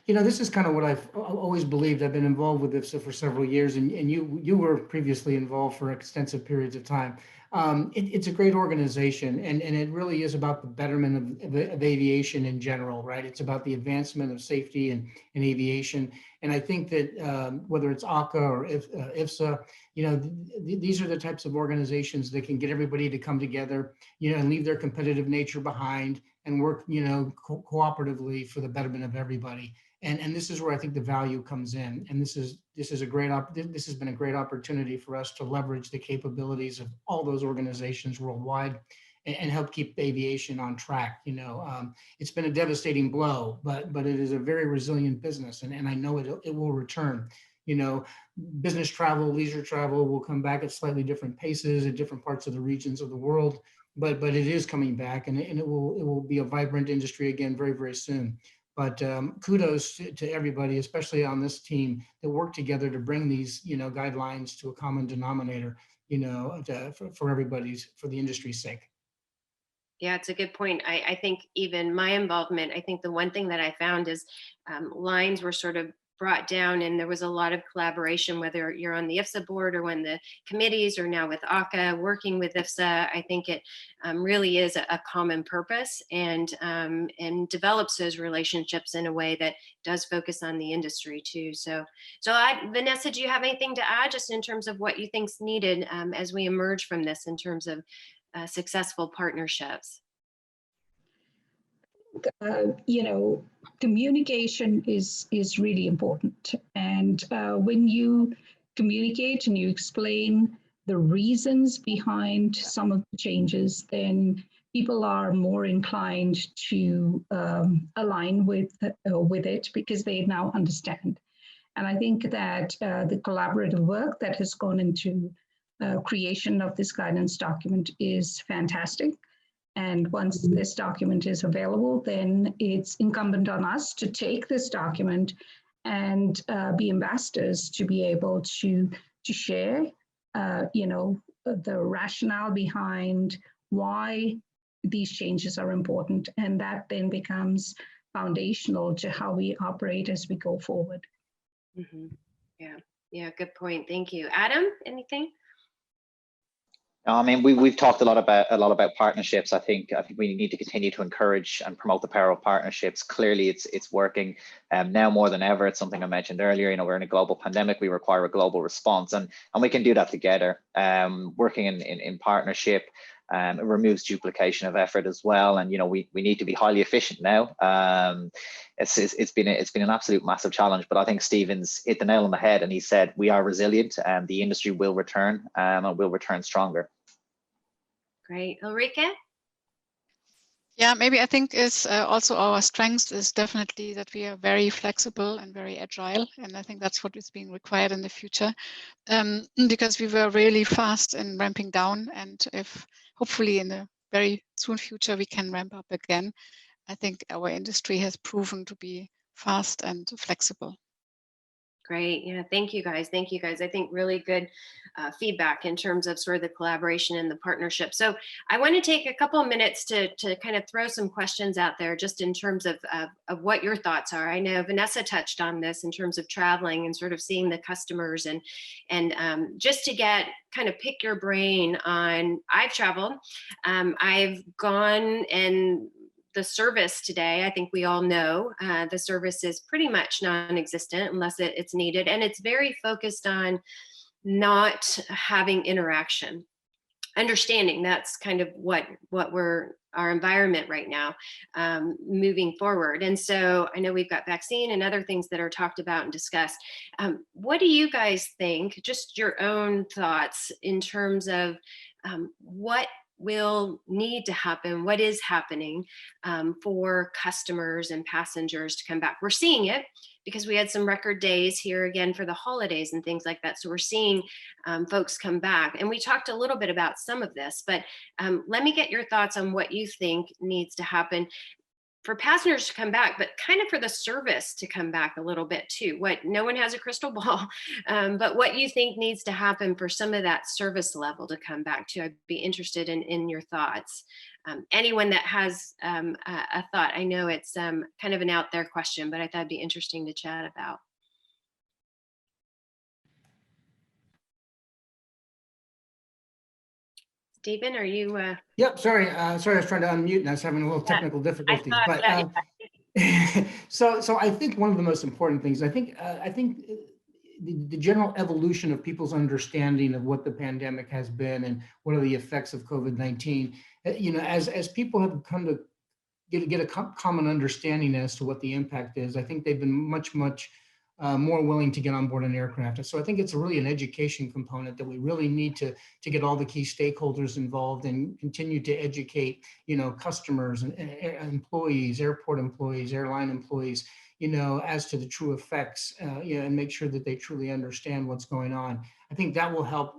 You know, this is kind of what I've always believed. I've been involved with IFSA for several years, and you were previously involved for extensive periods of time. It's a great organization, and it really is about the betterment of aviation in general, right? It's about the advancement of safety in aviation. And I think that whether it's ACA or IFSA, these are the types of organizations that can get everybody to come together, and leave their competitive nature behind and work, cooperatively for the betterment of everybody. And this is where I think the value comes in. And this has been a great opportunity for us to leverage the capabilities of all those organizations worldwide and help keep aviation on track. It's been a devastating blow, but it is a very resilient business, and I know it will return. Business travel, leisure travel will come back at slightly different paces at different parts of the regions of the world, but it is coming back, and it will be a vibrant industry again very, very soon. But kudos to everybody, especially on this team, that work together to bring these, guidelines to a common denominator, for the industry's sake. Yeah, it's a good point. I think even my involvement, I think the one thing that I found is lines were sort of brought down, and there was a lot of collaboration, whether you're on the IFSA board or when the committees, or now with ACA working with IFSA. I think it really is a common purpose, and develops those relationships in a way that does focus on the industry too. So Vanessa, do you have anything to add just in terms of what you think's needed as we emerge from this in terms of successful partnerships? Communication is really important. And when you communicate and you explain the reasons behind some of the changes, then people are more inclined to align with it, because they now understand. And I think that the collaborative work that has gone into creation of this guidance document is fantastic. And once this document is available, then it's incumbent on us to take this document and be ambassadors to be able to share, the rationale behind why these changes are important. And that then becomes foundational to how we operate as we go forward. Mm-hmm. Yeah, good point. Thank you. Adam, anything? I mean, we've talked a lot about partnerships. I think we need to continue to encourage and promote the power of partnerships. Clearly, it's working now more than ever. It's something I mentioned earlier. We're in a global pandemic. We require a global response, and we can do that together. Working in partnership, it removes duplication of effort as well. And we need to be highly efficient now. It's been an absolute massive challenge, but I think Stephen's hit the nail on the head, and he said we are resilient, and the industry will return, and will return stronger. Great. Ulrike? Yeah, maybe I think is also our strength is definitely that we are very flexible and very agile. And I think that's what is being required in the future, because we were really fast in ramping down. And if hopefully in the very soon future, we can ramp up again, I think our industry has proven to be fast and flexible. Great. Yeah. Thank you guys. Thank you guys. I think really good feedback in terms of sort of the collaboration and the partnership. So I want to take a couple of minutes to kind of throw some questions out there just in terms of what your thoughts are. I know Vanessa touched on this in terms of traveling and sort of seeing the customers, and just to kind of pick your brain on, I've traveled, I've gone, and the service today, I think we all know, the service is pretty much non-existent unless it's needed. And it's very focused on not having interaction. Understanding that's kind of what our environment right now, moving forward. And so I know we've got vaccine and other things that are talked about and discussed. What do you guys think, just your own thoughts in terms of what will need to happen, what is happening for customers and passengers to come back? We're seeing it because we had some record days here again for the holidays and things like that. So we're seeing folks come back. And we talked a little bit about some of this, but let me get your thoughts on what you think needs to happen for passengers to come back, but kind of for the service to come back a little bit too. No one has a crystal ball, but what you think needs to happen for some of that service level to come back to. I'd be interested in your thoughts. Anyone that has a thought, I know it's kind of an out there question, but I thought it'd be interesting to chat about. Stephen, are you? Yep, sorry, I was trying to unmute and I was having a little technical difficulties. But so I think one of the most important things, I think the general evolution of people's understanding of what the pandemic has been and what are the effects of COVID-19, as people have come to get a common understanding as to what the impact is, I think they've been much more willing to get on board an aircraft. So I think it's really an education component that we really need to get all the key stakeholders involved and continue to educate, customers and employees, airport employees, airline employees, as to the true effects, and make sure that they truly understand what's going on. I think that will help,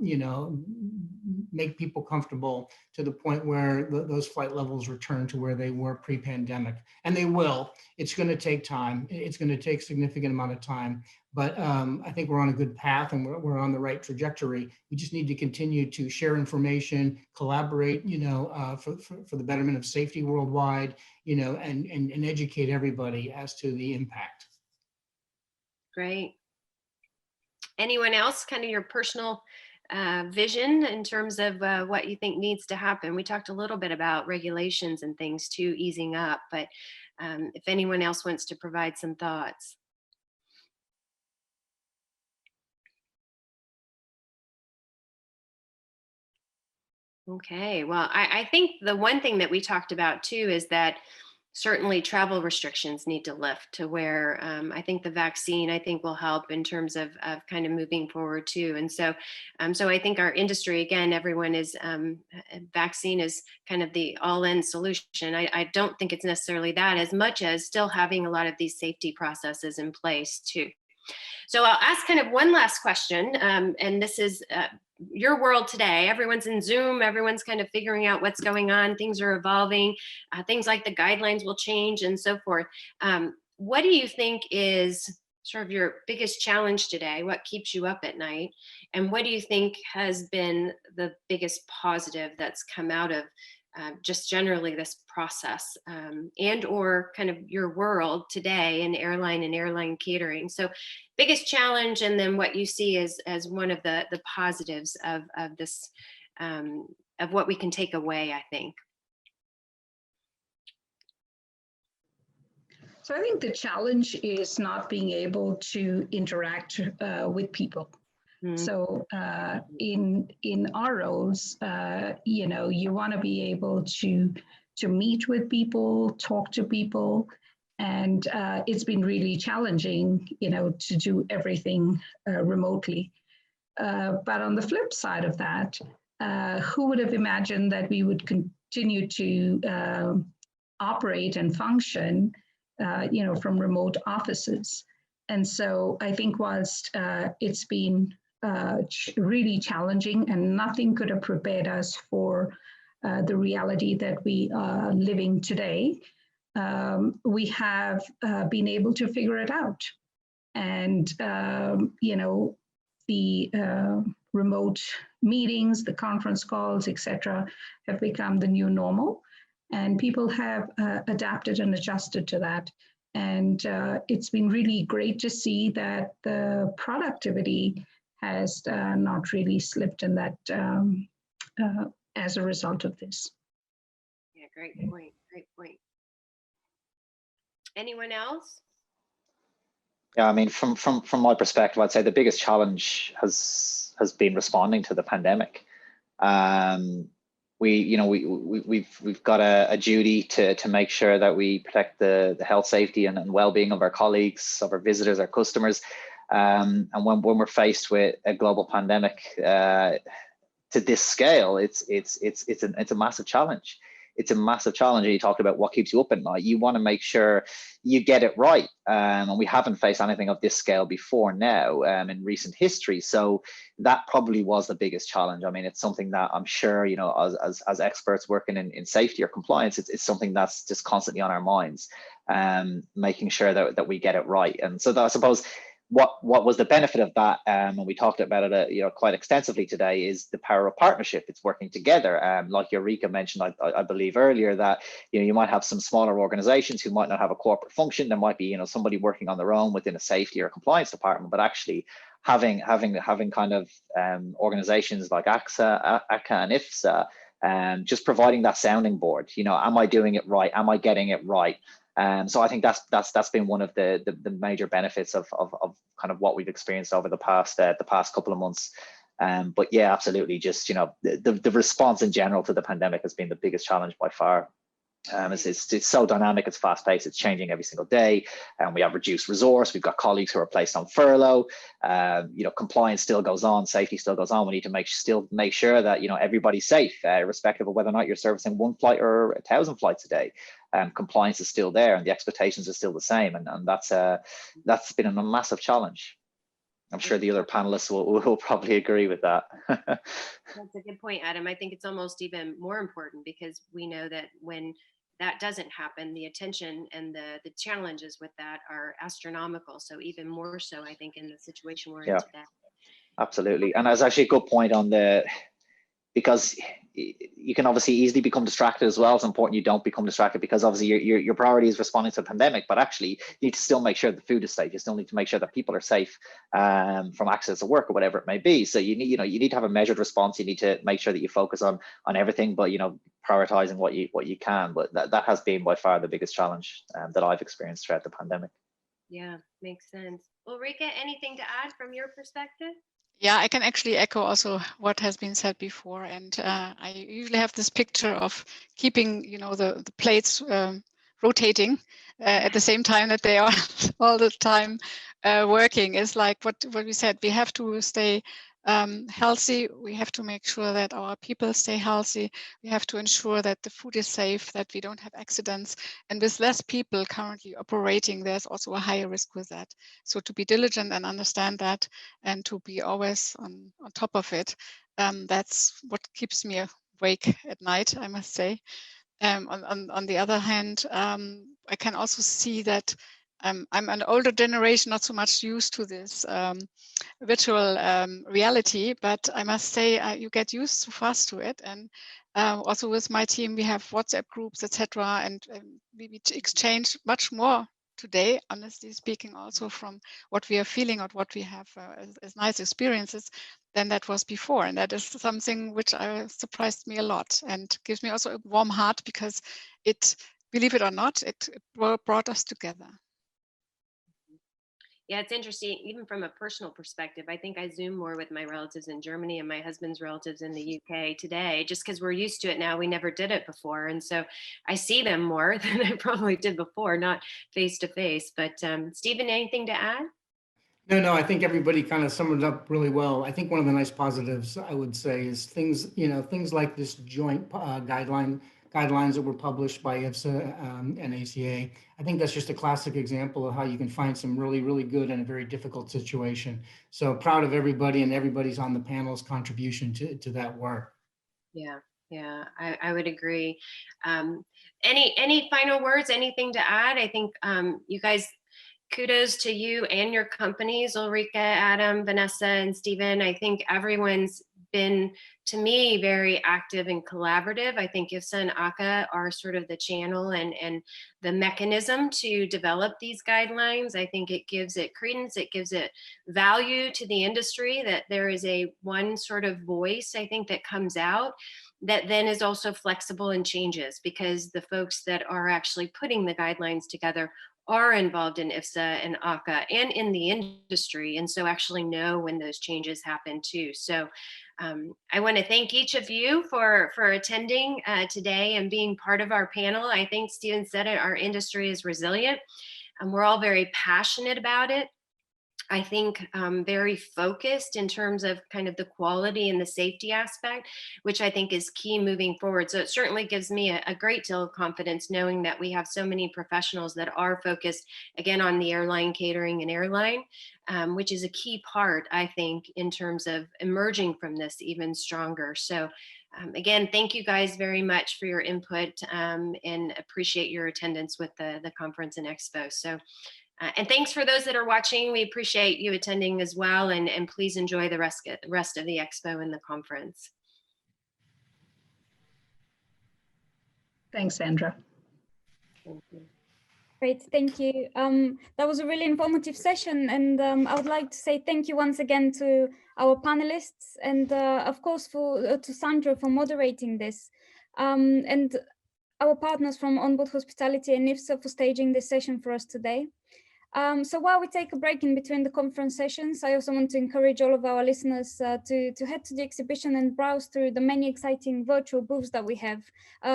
make people comfortable to the point where those flight levels return to where they were pre-pandemic. And they will. It's going to take time. It's going to take a significant amount of time. But I think we're on a good path and we're on the right trajectory. We just need to continue to share information, collaborate, for the betterment of safety worldwide, and educate everybody as to the impact. Great. Anyone else, kind of your personal vision in terms of what you think needs to happen? We talked a little bit about regulations and things too easing up, but if anyone else wants to provide some thoughts. Okay, well, I think the one thing that we talked about too is that certainly travel restrictions need to lift to where I think the vaccine, will help in terms of kind of moving forward too. And so I think our industry, again, everyone is, vaccine is kind of the all-in solution. I don't think it's necessarily that as much as still having a lot of these safety processes in place too. So I'll ask kind of one last question, and this is your world today. Everyone's in Zoom, everyone's kind of figuring out what's going on, things are evolving, things like the guidelines will change and so forth. What do you think is sort of your biggest challenge today? What keeps you up at night? And what do you think has been the biggest positive that's come out of just generally this process and or kind of your world today in airline and airline catering? So biggest challenge, and then what you see as one of the positives of this, of what we can take away, I think. So I think the challenge is not being able to interact with people. Mm-hmm. So in our roles, you want to be able to meet with people, talk to people, and it's been really challenging, to do everything remotely. But on the flip side of that, who would have imagined that we would continue to operate and function, from remote offices? And so I think whilst it's been really challenging, and nothing could have prepared us for the reality that we are living today, we have been able to figure it out. And, the remote meetings, the conference calls, etc., have become the new normal. And people have adapted and adjusted to that. And it's been really great to see that the productivity has not really slipped in that as a result of this. Yeah, great point. Great point. Anyone else? Yeah, I mean, from my perspective, I'd say the biggest challenge has been responding to the pandemic. We've got a duty to make sure that we protect the health, safety, and well-being of our colleagues, of our visitors, our customers. And when we're faced with a global pandemic to this scale, it's a massive challenge. It's a massive challenge. And you talked about what keeps you up at night. You want to make sure you get it right. And we haven't faced anything of this scale before now in recent history. So that probably was the biggest challenge. I mean, it's something that I'm sure, as experts working in safety or compliance, it's something that's just constantly on our minds, making sure that we get it right. And so that, I suppose, what was the benefit of that, and we talked about it quite extensively today, is the power of partnership. It's working together. Like Eureka mentioned, I believe earlier, that you might have some smaller organizations who might not have a corporate function. There might be somebody working on their own within a safety or compliance department, but actually having kind of organizations like ACA and IFSA just providing that sounding board. You know, am I doing it right? Am I getting it right? So I think that's been one of the major benefits of kind of what we've experienced over the past couple of months. But yeah, absolutely. Just, you know, the response in general to the pandemic has been the biggest challenge by far. It's so dynamic, it's fast paced, it's changing every single day, and we have reduced resource. We've got colleagues who are placed on furlough. You know, compliance still goes on, safety still goes on. We need to still make sure that, you know, everybody's safe, irrespective of whether or not you're servicing 1 flight or 1,000 flights a day. Compliance is still there, and the expectations are still the same, and that's been a massive challenge. I'm sure the other panelists will probably agree with that. That's a good point, Adam. I think it's almost even more important because we know that when that doesn't happen, the attention and the challenges with that are astronomical. So even more so, I think, in the situation we're in today. Absolutely. And that's actually a good point on because you can obviously easily become distracted as well. It's important you don't become distracted, because obviously your priority is responding to the pandemic, but actually you need to still make sure the food is safe. You still need to make sure that people are safe from access to work or whatever it may be. So you need to have a measured response. You need to make sure that you focus on everything, but, you know, prioritizing what you can. But that has been by far the biggest challenge that I've experienced throughout the pandemic. Yeah, makes sense. Ulrike, anything to add from your perspective? Yeah, I can actually echo also what has been said before. And I usually have this picture of keeping, you know, the plates rotating at the same time that they are all the time working. Is like what we said, we have to stay healthy. We have to make sure that our people stay healthy. We have to ensure that the food is safe, that we don't have accidents. And with less people currently operating, there's also a higher risk with that. So to be diligent and understand that, and to be always on top of it, that's what keeps me awake at night, I must say. On the other hand, I can also see that I'm an older generation, not so much used to this virtual reality, but I must say you get used so fast to it. And also with my team, we have WhatsApp groups, etc., and we exchange much more today, honestly speaking, also from what we are feeling or what we have as nice experiences than that was before. And that is something which surprised me a lot and gives me also a warm heart, because it, believe it or not, it brought us together. Yeah, it's interesting, even from a personal perspective. I think I Zoom more with my relatives in Germany and my husband's relatives in the UK today, just because we're used to it now. We never did it before. And so I see them more than I probably did before, not face to face. But Stephen, anything to add? No, I think everybody kind of summed it up really well. I think one of the nice positives I would say is things like this joint guidelines that were published by IFSA and ACA. I think that's just a classic example of how you can find some really, really good in a very difficult situation. So proud of everybody, and everybody's on the panel's contribution to that work. Yeah, I would agree. Any final words, anything to add? I think you guys, kudos to you and your companies, Ulrike, Adam, Vanessa, and Stephen. I think everyone's been, to me, very active and collaborative. I think IFSA and ACA are sort of the channel and the mechanism to develop these guidelines. I think it gives it credence, it gives it value to the industry, that there is a one sort of voice, I think, that comes out that then is also flexible and changes, because the folks that are actually putting the guidelines together are involved in IFSA and ACA and in the industry, and so actually know when those changes happen too. So I want to thank each of you for attending today and being part of our panel. I think Stephen said it, our industry is resilient, and we're all very passionate about it. I think very focused in terms of kind of the quality and the safety aspect, which I think is key moving forward. So it certainly gives me a great deal of confidence knowing that we have so many professionals that are focused, again, on the airline, catering, and airline, which is a key part, I think, in terms of emerging from this even stronger. So again, thank you guys very much for your input and appreciate your attendance with the conference and expo. So. And thanks for those that are watching. We appreciate you attending as well. And please enjoy the rest of the expo and the conference. Thanks, Sandra. Thank you. Great, thank you. That was a really informative session, and I would like to say thank you once again to our panelists, and of course to Sandra for moderating this, and our partners from Onboard Hospitality and IFSA for staging this session for us today. So while we take a break in between the conference sessions, I also want to encourage all of our listeners to head to the exhibition and browse through the many exciting virtual booths that we have,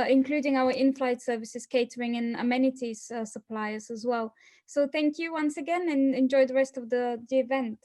including our in-flight services, catering and amenities suppliers as well. So thank you once again and enjoy the rest of the event.